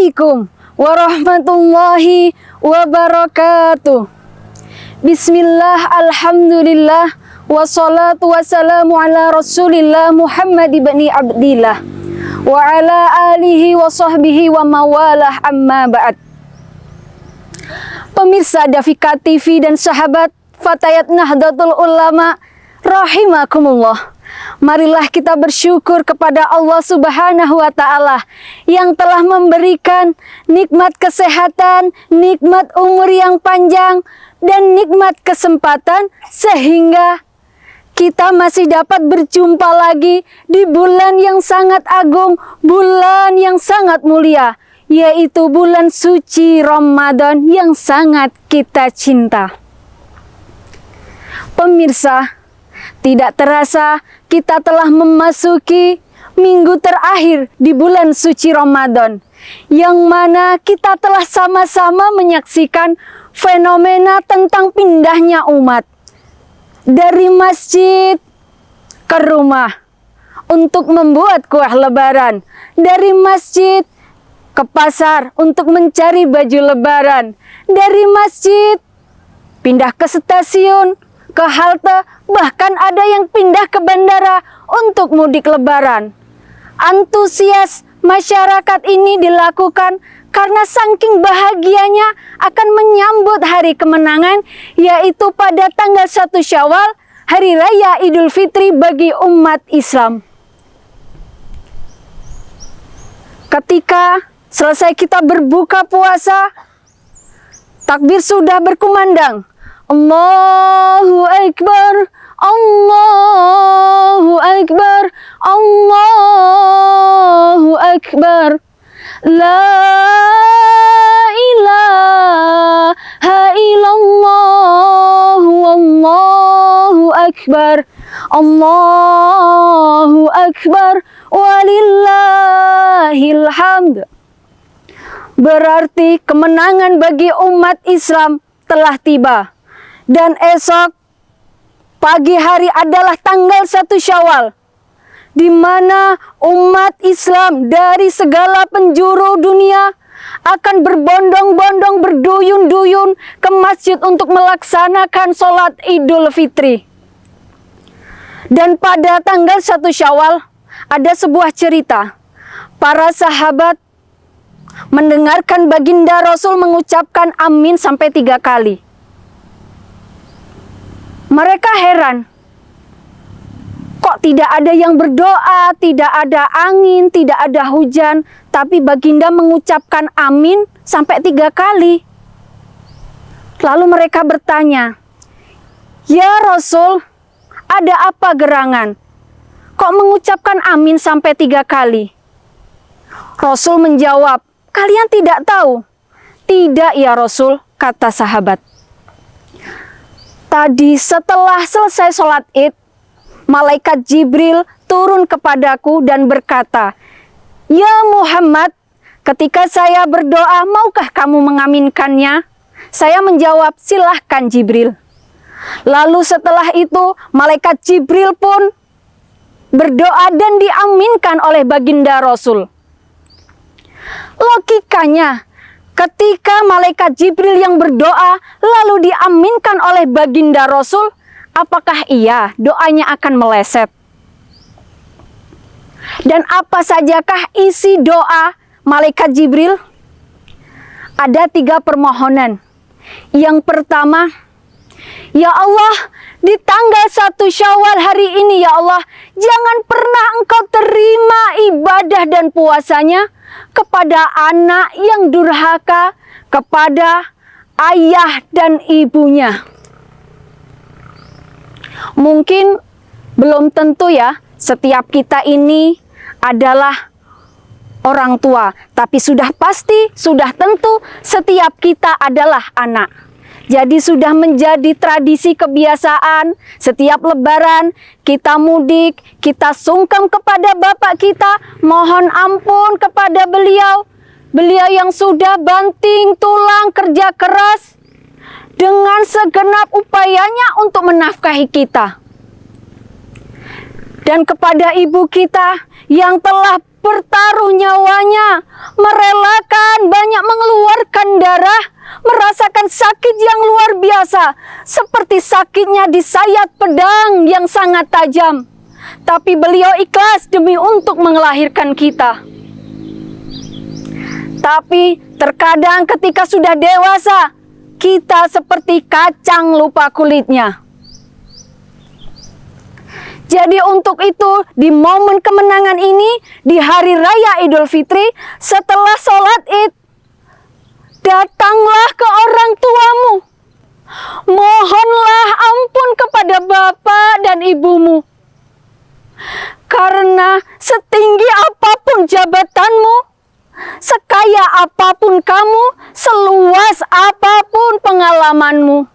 Assalamualaikum warahmatullahi wabarakatuh. Bismillah, alhamdulillah, wassalatu wassalamu ala rasulillah Muhammad ibni Abdillah wa ala alihi wa sahbihi wa mawalah, amma ba'd. Pemirsa Dafika TV dan sahabat Fatayat Nahdlatul Ulama rahimakumullah, marilah kita bersyukur kepada Allah Subhanahu wa Ta'ala yang telah memberikan nikmat kesehatan, nikmat umur yang panjang, dan nikmat kesempatan sehingga kita masih dapat berjumpa lagi di bulan yang sangat agung, bulan yang sangat mulia, yaitu bulan suci Ramadan yang sangat kita cinta. Pemirsa, tidak terasa kita telah memasuki minggu terakhir di bulan suci Ramadan, yang mana kita telah sama-sama menyaksikan fenomena tentang pindahnya umat dari masjid ke rumah untuk membuat kue lebaran, dari masjid ke pasar untuk mencari baju lebaran, dari masjid pindah ke stasiun, ke halte, bahkan ada yang pindah ke bandara untuk mudik lebaran. Antusias masyarakat ini dilakukan karena saking bahagianya akan menyambut hari kemenangan, yaitu pada tanggal 1 Syawal, hari raya Idul Fitri bagi umat Islam. Ketika selesai kita berbuka puasa, takbir sudah berkumandang. Allahu Akbar, Allahu Akbar, Allahu Akbar. La ilaha illallah, Allahu Akbar, Allahu Akbar, walillahil hamd. Berarti kemenangan bagi umat Islam telah tiba. Dan esok pagi hari adalah tanggal 1 Syawal, di mana umat Islam dari segala penjuru dunia akan berbondong-bondong, berduyun-duyun ke masjid untuk melaksanakan sholat Idul Fitri. Dan pada tanggal 1 Syawal ada sebuah cerita. Para sahabat mendengarkan baginda Rasul mengucapkan amin sampai 3 kali. Mereka heran, kok tidak ada yang berdoa, tidak ada angin, tidak ada hujan, tapi baginda mengucapkan amin sampai 3 kali. Lalu mereka bertanya, "Ya Rasul, ada apa gerangan? Kok mengucapkan amin sampai 3 kali?" Rasul menjawab, "Kalian tidak tahu?" "Tidak ya Rasul," kata sahabat. "Tadi setelah selesai sholat id, malaikat Jibril turun kepadaku dan berkata, 'Ya Muhammad, ketika saya berdoa, maukah kamu mengaminkannya?' Saya menjawab, 'Silahkan Jibril.' Lalu setelah itu, malaikat Jibril pun berdoa dan diaminkan oleh baginda Rasul. Logikanya, ketika malaikat Jibril yang berdoa lalu diaminkan oleh baginda Rasul, apakah iya doanya akan meleset? Dan apa sajakah isi doa malaikat Jibril? Ada 3 permohonan. Yang pertama, "Ya Allah, di tanggal 1 Syawal hari ini ya Allah, jangan pernah Engkau terima ibadah dan puasanya kepada anak yang durhaka, kepada ayah dan ibunya." Mungkin belum tentu ya, setiap kita ini adalah orang tua, tapi sudah pasti, sudah tentu setiap kita adalah anak. Jadi sudah menjadi tradisi kebiasaan, setiap lebaran kita mudik, kita sungkem kepada bapak kita, mohon ampun kepada beliau. Beliau yang sudah banting tulang kerja keras dengan segenap upayanya untuk menafkahi kita. Dan kepada ibu kita yang telah bertaruh nyawanya, merelakan sakit yang luar biasa, seperti sakitnya disayat pedang yang sangat tajam. Tapi beliau ikhlas demi untuk melahirkan kita. Tapi terkadang ketika sudah dewasa, kita seperti kacang lupa kulitnya. Jadi untuk itu, di momen kemenangan ini, di hari raya Idul Fitri, setelah sholat Id, datanglah ke orang tuamu. Mohonlah ampun kepada bapak dan ibumu. Karena setinggi apapun jabatanmu, sekaya apapun kamu, seluas apapun pengalamanmu,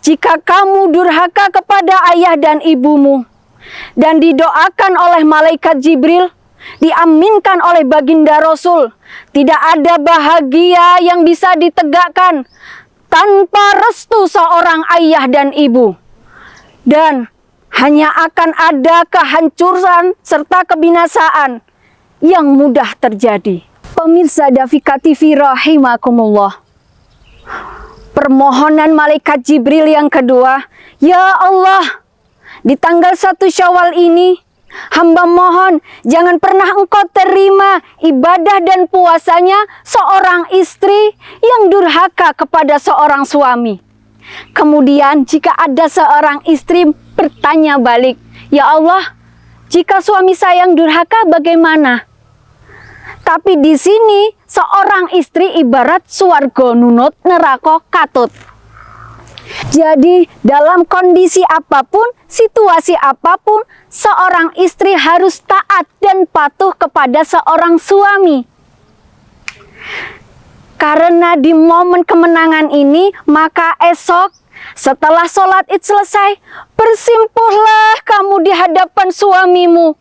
jika kamu durhaka kepada ayah dan ibumu, dan didoakan oleh malaikat Jibril, diaminkan oleh baginda Rasul, tidak ada bahagia yang bisa ditegakkan tanpa restu seorang ayah dan ibu. Dan hanya akan ada kehancuran serta kebinasaan yang mudah terjadi. Pemirsa Dafika TV rahimakumullah. Permohonan malaikat Jibril yang kedua, ya Allah, di tanggal 1 Syawal ini, hamba mohon jangan pernah engkau terima ibadah dan puasanya seorang istri yang durhaka kepada seorang suami. Kemudian jika ada seorang istri bertanya balik, ya Allah, jika suami saya yang durhaka bagaimana? Tapi di sini seorang istri ibarat swarga nunut neraka katut. Jadi dalam kondisi apapun, situasi apapun, seorang istri harus taat dan patuh kepada seorang suami. Karena di momen kemenangan ini, maka esok setelah sholat Id selesai, bersimpuhlah kamu di hadapan suamimu.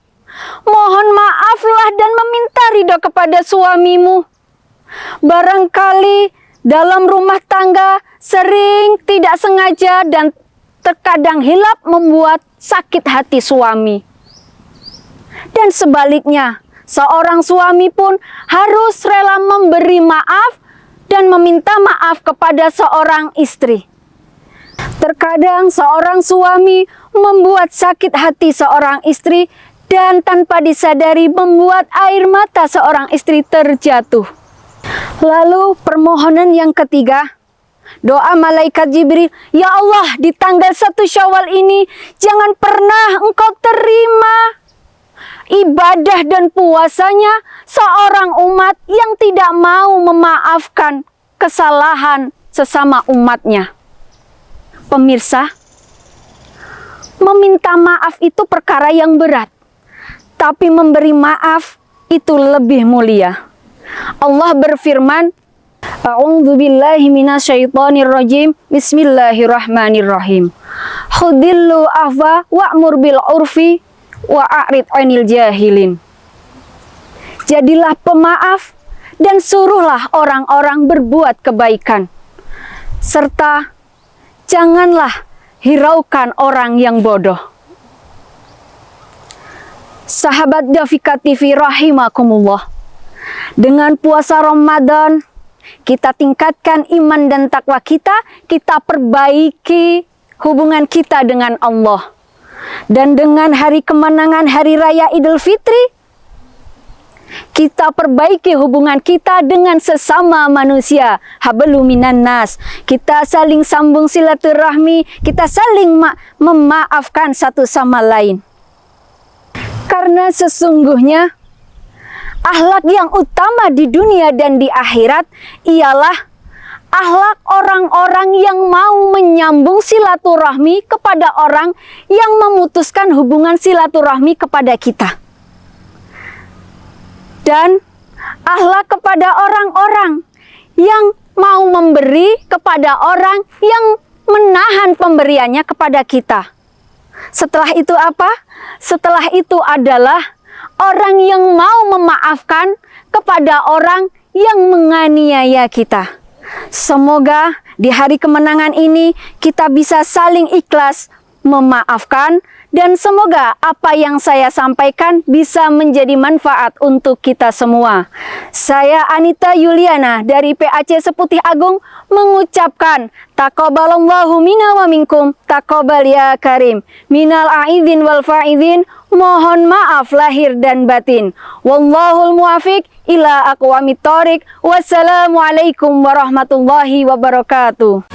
Mohon maaflah dan meminta ridho kepada suamimu. Barangkali dalam rumah tangga sering tidak sengaja dan terkadang hilap membuat sakit hati suami. Dan sebaliknya, seorang suami pun harus rela memberi maaf dan meminta maaf kepada seorang istri. Terkadang seorang suami membuat sakit hati seorang istri dan tanpa disadari membuat air mata seorang istri terjatuh. Lalu permohonan yang ketiga, doa malaikat Jibril, ya Allah, di tanggal 1 Syawal ini jangan pernah engkau terima ibadah dan puasanya seorang umat yang tidak mau memaafkan kesalahan sesama umatnya. Pemirsa, meminta maaf itu perkara yang berat, tapi memberi maaf itu lebih mulia. Allah berfirman, A'udzubillahi minasyaitonirrajim. Bismillahirrahmanirrahim. Khudillu afwa wa'mur bil urfi wa'arid 'anil jahilin. Jadilah pemaaf dan suruhlah orang-orang berbuat kebaikan. Serta janganlah hiraukan orang yang bodoh. Sahabat Dafika TV rahimakumullah. Dengan puasa Ramadan, kita tingkatkan iman dan takwa kita perbaiki hubungan kita dengan Allah. Dan dengan hari kemenangan hari raya Idul Fitri, kita perbaiki hubungan kita dengan sesama manusia. Hablu minan nas. Kita saling sambung silaturahmi, kita saling memaafkan satu sama lain. Karena sesungguhnya akhlak yang utama di dunia dan di akhirat ialah akhlak orang-orang yang mau menyambung silaturahmi kepada orang yang memutuskan hubungan silaturahmi kepada kita. Dan akhlak kepada orang-orang yang mau memberi kepada orang yang menahan pemberiannya kepada kita. Setelah itu apa? Setelah itu adalah orang yang mau memaafkan kepada orang yang menganiaya kita. Semoga di hari kemenangan ini kita bisa saling ikhlas memaafkan dan semoga apa yang saya sampaikan bisa menjadi manfaat untuk kita semua. Saya Anita Yuliana dari PAC Seputih Agung mengucapkan taqabbalallahu minna wa minkum, taqabbal ya karim, minal aidin wal faidin, mohon maaf lahir dan batin. Wallahul muwafiq ila aqwamit thoriq. Wassalamualaikum warahmatullahi wabarakatuh.